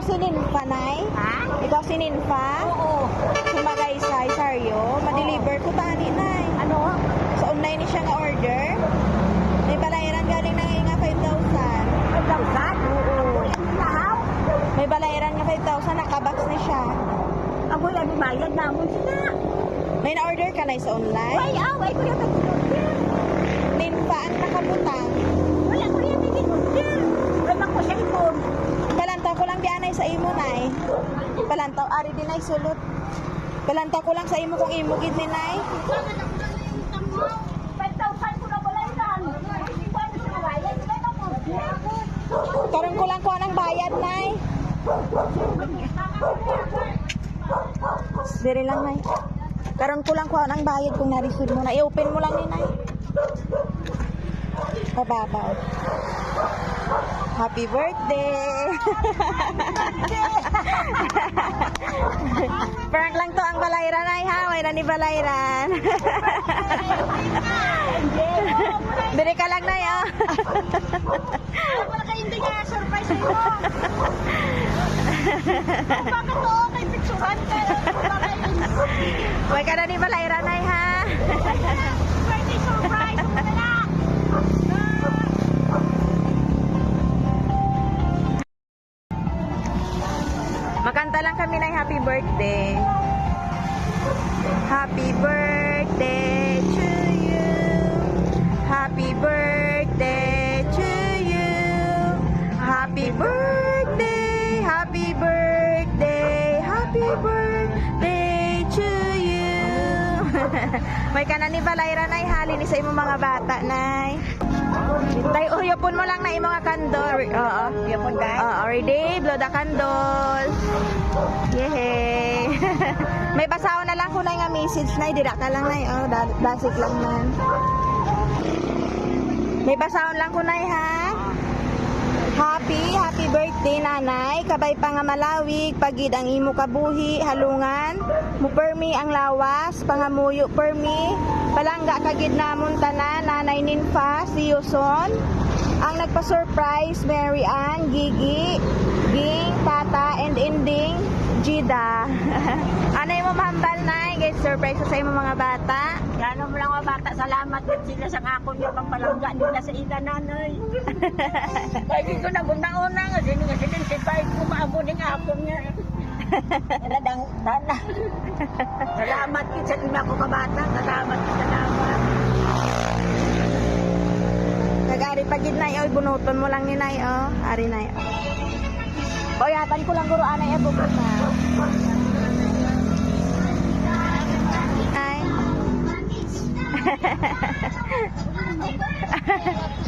si Ninfa, Nay? Ha? Ikaw si Ninfa? Oo. Sumagay sa Isaryo. Ma-deliver ko tani, Nay. Ano? Sa online ni siya nga order. May balayaran galing na nga 5,000. 5,000? Oo. Lahaw? May balayaran nga 5,000. Nakabox na siya. Ako yung bayad namin sila. May na-order ka na sa online? Ay, away ko yung nag-order. Ninfa ang nakabutang. Wala ko yung nag-order. Wala ko sa ipon. Palantaw ko lang di anay sa imo, Nay. Palantaw, ari din ay sulot. Palantaw ko lang sa imo kung imo gid ni Nay. 5,000 ko na balayaran. Hindi ko ano sa bayad. Wala ko. Karon ko lang ko anang bayad, Nay. Dire lang, Nay. Karon ko lang ko anang bayad kung na-receive mo na. I-open mo lang ni Nay. Pababaw. Happy birthday! Prank lang to ang balayran, Nay, ha? May na ni balayran. Dire ka lang, Nay, oh. Wala kayong hindi nga surprise mo. Bakit to? May picturean ka. May ka na ni balayran, Nay, ha? Birthday surprise. Wala na. Makanta lang kami ng happy birthday. Happy birthday to you. Happy birthday to you. Happy birthday, happy birthday, happy birthday to you. May kanan ni Balayra, Nay, halin sa imong mga bata, Nay. Tay, uyapon mo lang na imong mga kandol. Oo. Yapon ka? Oo, ready? Blow the candle. Yehey. May basaw na lang ko na nga message, Nay. Dira ka lang, Nay. Oh, basic lang man. May basaw lang ko, Nay, ha? Happy birthday, Nanay. Kabay pa nga malawig, pagid ang imo kabuhi, halungan. Mupermi ang lawas, pangamuyo permi. Palangga kagid namon tanan, Nanay Ninfa, si Yuson. Ang nagpa-surprise, Mary Ann, Gigi, Ging, Tata, and Ending, Jida. Ano mo mahambal, Nay? Guys, surprise sa imo mga bata. Gano'n mo lang mga bata. Salamat din sila sa ako niya pagpalangga nila sa ina nanay. Kaya ko na guna-una nga. Sino nga sila si Bart kumaabo din ako niya. Taladang tala. Salamat din sa lima ko kabata. Salamat. Nag-ari pagid, Nay. Oy, bunuton mo lang ni Nay, oh. Ari, Nay, oh. Oy, hatan ko lang guro anay abubot na. Ay.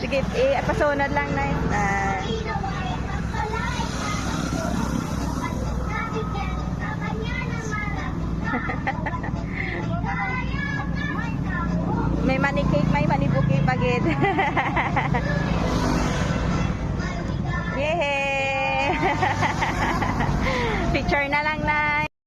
Sige, pasunod lang, Nay. May money cake, may money bouquet pagid. Yehey! Picture na lang, Nay.